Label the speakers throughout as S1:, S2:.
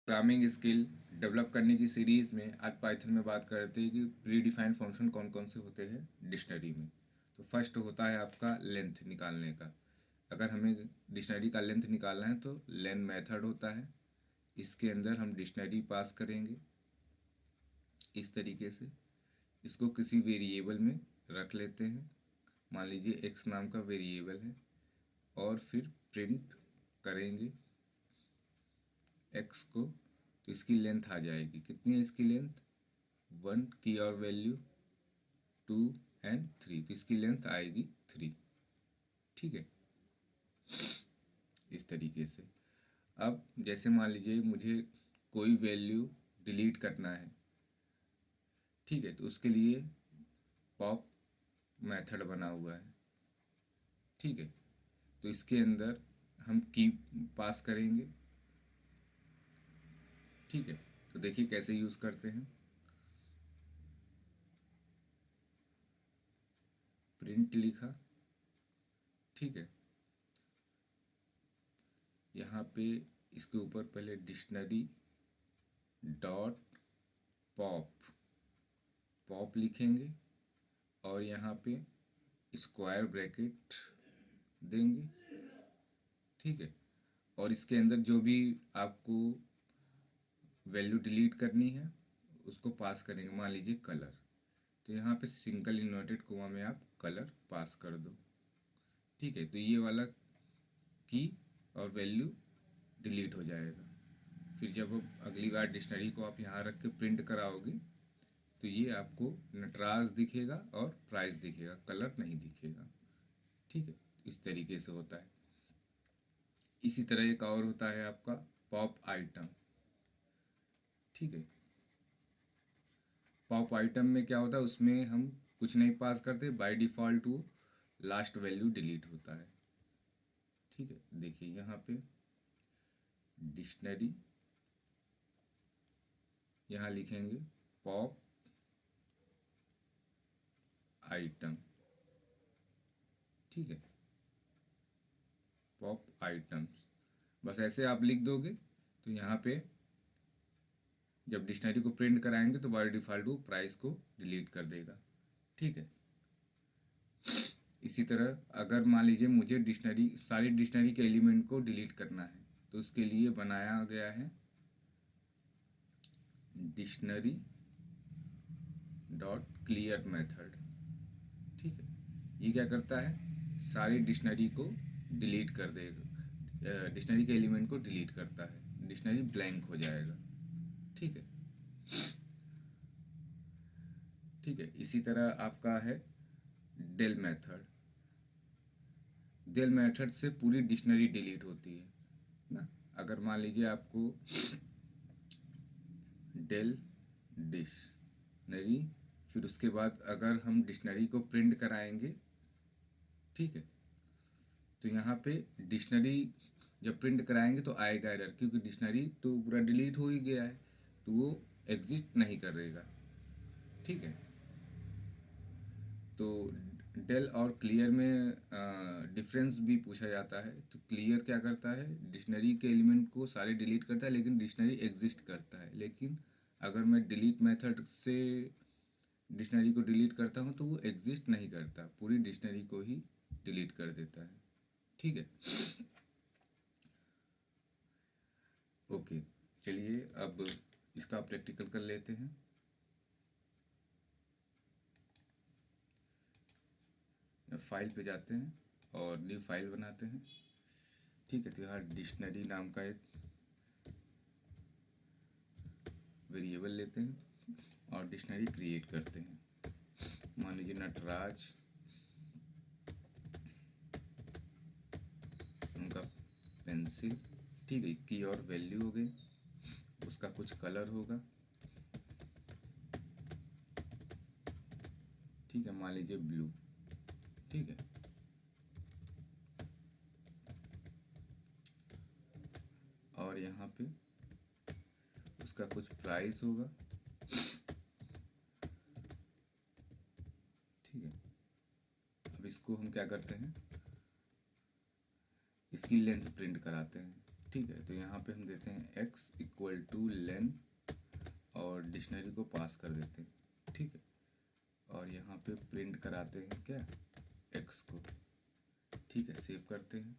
S1: Programming skill develop करने की series में आज पाइथन में बात करते हैं कि प्री डिफाइंड फंक्शन कौन कौन से होते हैं डिक्शनरी में। तो फर्स्ट होता है आपका लेंथ निकालने का। अगर हमें डिक्शनरी का लेंथ निकालना है तो लेन मेथड होता है। इसके अंदर हम डिक्शनरी पास करेंगे इस तरीके से। इसको किसी वेरिएबल में रख लेते हैं, मान लीजिए एक्स नाम का वेरिएबल है, और फिर प्रिंट करेंगे एक्स को। तो इसकी लेंथ आ जाएगी, कितनी है इसकी लेंथ, 1 की और वैल्यू 2 एंड 3, तो इसकी लेंथ आएगी 3। ठीक है, इस तरीके से। अब जैसे मान लीजिए मुझे कोई वैल्यू डिलीट करना है, ठीक है, तो उसके लिए पॉप मेथड बना हुआ है। ठीक है, तो इसके अंदर हम की पास करेंगे। ठीक है, तो देखिए कैसे यूज़ करते हैं। प्रिंट लिखा, ठीक है, यहाँ पे इसके ऊपर पहले डिक्शनरी डॉट पॉप पॉप लिखेंगे और यहाँ पे स्क्वायर ब्रैकेट देंगे। ठीक है, और इसके अंदर जो भी आपको वैल्यू डिलीट करनी है उसको पास करेंगे। मान लीजिए कलर, तो यहाँ पे सिंगल इन्वर्टेड कोमा में आप कलर पास कर दो। ठीक है, तो ये वाला की और वैल्यू डिलीट हो जाएगा। फिर जब अगली बार डिक्शनरी को आप यहाँ रख के प्रिंट कराओगे तो ये आपको नटराज दिखेगा और प्राइस दिखेगा, कलर नहीं दिखेगा। ठीक है, इस तरीके से होता है। इसी तरह एक और होता है आपका पॉप आइटम। ठीक है, पॉप आइटम में क्या होता है, उसमें हम कुछ नहीं पास करते, बाय डिफ़ॉल्ट वो लास्ट वैल्यू डिलीट होता है। ठीक है, देखिए यहाँ पे डिक्शनरी, यहाँ लिखेंगे पॉप आइटम। ठीक है, पॉप आइटम्स, बस ऐसे आप लिख दोगे तो यहाँ पे जब डिक्शनरी को प्रिंट कराएंगे तो बाय डिफ़ॉल्ट वो प्राइस को डिलीट कर देगा। ठीक है, इसी तरह अगर मान लीजिए मुझे डिक्शनरी, सारी डिक्शनरी के एलिमेंट को डिलीट करना है तो उसके लिए बनाया गया है डिक्शनरी डॉट क्लियर मेथड। ठीक है, ये क्या करता है, सारी डिक्शनरी को डिलीट कर देगा, डिक्शनरी के एलिमेंट को डिलीट करता है, डिक्शनरी ब्लैंक हो जाएगा। ठीक है, ठीक है, इसी तरह आपका है डेल मेथड। डेल मेथड से पूरी डिक्शनरी डिलीट होती है ना। अगर मान लीजिए आपको डेल डिक्शनरी, फिर उसके बाद अगर हम डिक्शनरी को प्रिंट कराएंगे, ठीक है, तो यहाँ पे डिक्शनरी जब प्रिंट कराएंगे तो आएगा एरर, क्योंकि डिक्शनरी तो पूरा डिलीट हो ही गया है, तो वो एग्जिस्ट नहीं करेगा। ठीक है, तो डेल और क्लियर में डिफरेंस भी पूछा जाता है। तो क्लियर क्या करता है, डिक्शनरी के एलिमेंट को सारे डिलीट करता है लेकिन डिक्शनरी एग्जिस्ट करता है। लेकिन अगर मैं डिलीट मेथड से डिक्शनरी को डिलीट करता हूँ तो वो एग्जिस्ट नहीं करता, पूरी डिक्शनरी को ही डिलीट कर देता है। ठीक है, ओके, चलिए अब इसका प्रैक्टिकल कर लेते हैं। फाइल पे जाते हैं और न्यू फाइल बनाते हैं। ठीक है, तो यहाँ डिक्शनरी नाम का एक वेरिएबल लेते हैं और डिक्शनरी क्रिएट करते हैं। मान लीजिए नटराज उनका पेंसिल। ठीक है, की और वैल्यू हो गई, उसका कुछ कलर होगा। ठीक है, मान लीजिए ब्लू। ठीक है, और यहाँ पे उसका कुछ प्राइस होगा। ठीक है, अब इसको हम क्या करते हैं, इसकी लेंथ प्रिंट कराते हैं। ठीक ठीक है, तो यहाँ पे हम देते हैं x इक्वल टू लेन और डिक्शनरी को पास कर देते हैं, ठीक है। और यहाँ पे प्रिंट कराते हैं क्या, x को, ठीक है। सेव करते हैं,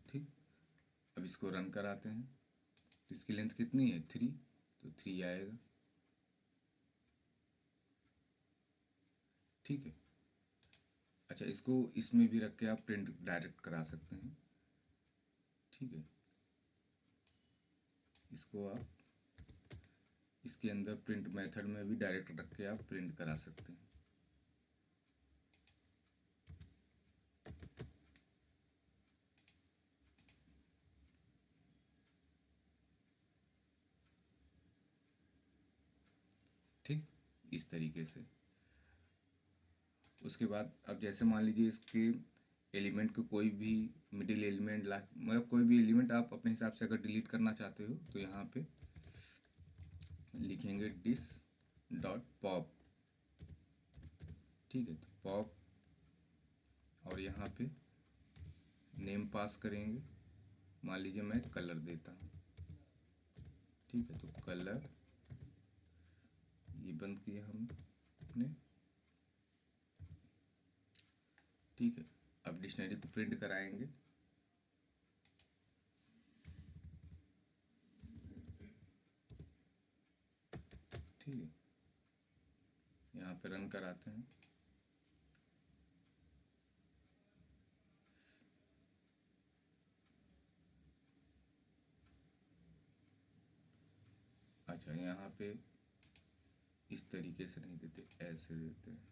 S1: ठीक। अब इसको रन कराते हैं। इसकी लेंथ कितनी है, 3, तो 3 आएगा, ठीक है। अच्छा, इसको इसमें भी रख के आप प्रिंट डायरेक्ट करा सकते हैं, ठीक है। इसको आप इसके अंदर प्रिंट मेथड में भी डायरेक्ट रख के आप प्रिंट करा सकते हैं। ठीक, इस तरीके से। उसके बाद अब जैसे मान लीजिए इसके एलिमेंट को कोई भी मिडिल एलिमेंट मतलब कोई भी एलिमेंट आप अपने हिसाब से अगर डिलीट करना चाहते हो तो यहाँ पे लिखेंगे डिस डॉट पॉप, ठीक है। तो पॉप और यहाँ पे नेम पास करेंगे, मान लीजिए मैं कलर देता हूँ, ठीक है। तो कलर ये बंद किया हमने, ठीक है। अब डिक्शनरी को प्रिंट कराएंगे, ठीक है। यहाँ पे रन कराते हैं, अच्छा यहाँ पे इस तरीके से नहीं देते, ऐसे देते हैं,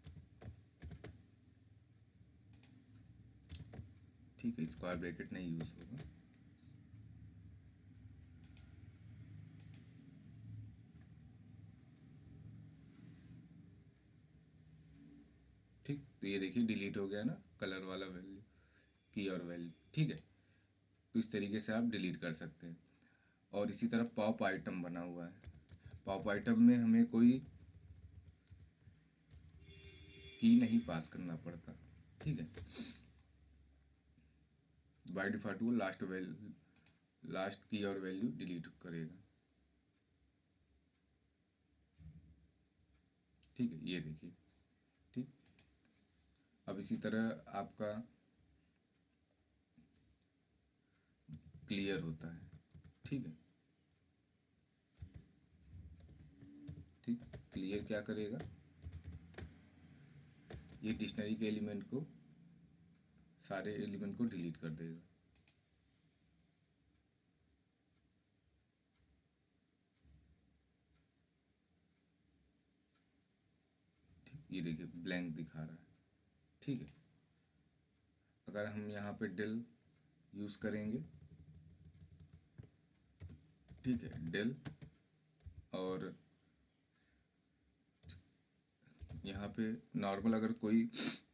S1: ठीक है। स्क्वायर ब्रैकेट नहीं यूज होगा, ठीक। तो ये देखिए डिलीट हो गया ना कलर वाला वैल्यू की और वैल्यू, ठीक है। तो इस तरीके से आप डिलीट कर सकते हैं। और इसी तरह पॉप आइटम बना हुआ है, पॉप आइटम में हमें कोई की नहीं पास करना पड़ता, ठीक है। बाय डिफॉल्ट वो लास्ट की और वैल्यू डिलीट करेगा, ठीक है। ये देखिए, ठीक। अब इसी तरह आपका क्लियर होता है, ठीक है, ठीक। क्लियर क्या करेगा, ये डिक्शनरी के एलिमेंट को, सारे एलिमेंट को डिलीट कर देगा, ठीक। ये देखिए ब्लैंक दिखा रहा है, ठीक है। अगर हम यहाँ पे डेल यूज़ करेंगे, ठीक है, डेल, और यहाँ पे नॉर्मल अगर कोई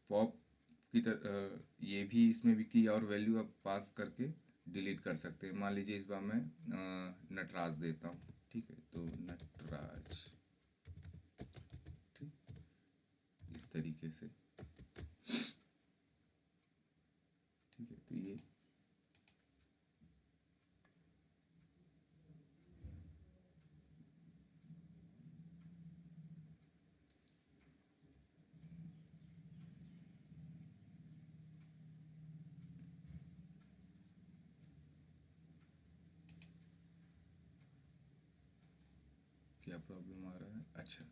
S1: पॉप की तरह ये भी इसमें भी की और वैल्यू आप पास करके डिलीट कर सकते हैं। मान लीजिए इस बार मैं नटराज देता हूँ, ठीक है। तो नटराज, ठीक, इस तरीके से, ठीक है। तो ये क्या प्रॉब्लम आ रहा है, अच्छा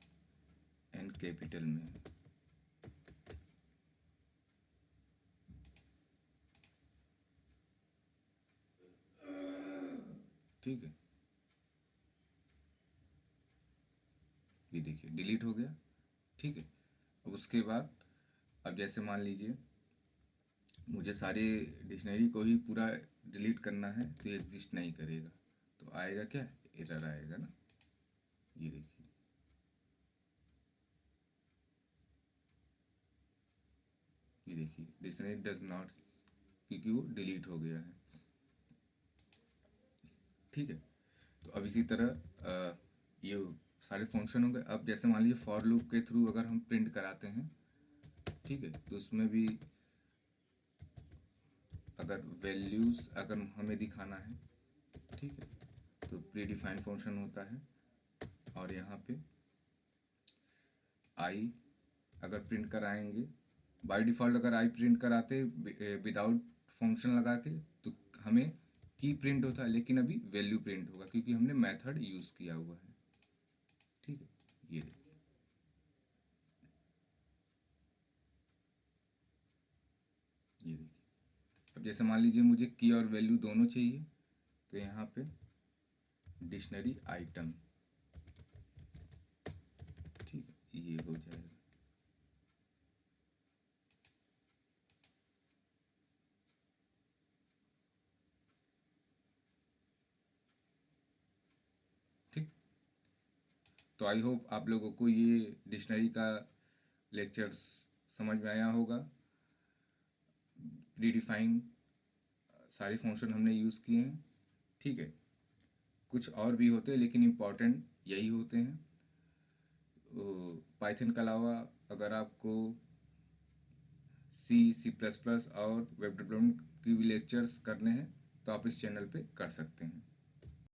S1: एन कैपिटल में, ठीक है। ये देखिए डिलीट हो गया, ठीक है। अब उसके बाद अब जैसे मान लीजिए मुझे सारे डिक्शनरी को ही पूरा डिलीट करना है, तो ये एग्जिस्ट नहीं करेगा, तो आएगा क्या, एरर आएगा ना, ये देखिए, ये देखिए डिक्शनरी डज नॉट, क्योंकि वो डिलीट हो गया है, ठीक है। तो अब इसी तरह ये सारे फंक्शन हो गए। अब जैसे मान लीजिए फॉर लूप के थ्रू अगर हम प्रिंट कराते हैं, ठीक है। तो उसमें भी अगर वैल्यूज़ अगर हमें दिखाना है, ठीक है, तो प्री डिफाइंड फंक्शन होता है और यहाँ पे आई अगर प्रिंट कराएंगे, बाय डिफ़ॉल्ट अगर आई प्रिंट कराते विदाउट फंक्शन लगा के तो हमें की प्रिंट होता है, लेकिन अभी वैल्यू प्रिंट होगा क्योंकि हमने मेथड यूज़ किया हुआ है। ठीक है, ये देखिए, ये देखिए। अब जैसे मान लीजिए मुझे की और वैल्यू दोनों चाहिए, तो यहाँ पे डिक्शनरी आइटम, ठीक है, ये हो जाएगा। ठीक, तो आई होप आप लोगों को ये डिक्शनरी का लेक्चर्स समझ में आया होगा। प्री डिफाइन सारे फंक्शन हमने यूज़ किए हैं, ठीक है। कुछ और भी होते हैं लेकिन इम्पॉर्टेंट यही होते हैं। पाइथन के अलावा अगर आपको C++ और वेब डेवलपमेंट की भी लेक्चर्स करने हैं तो आप इस चैनल पे कर सकते हैं।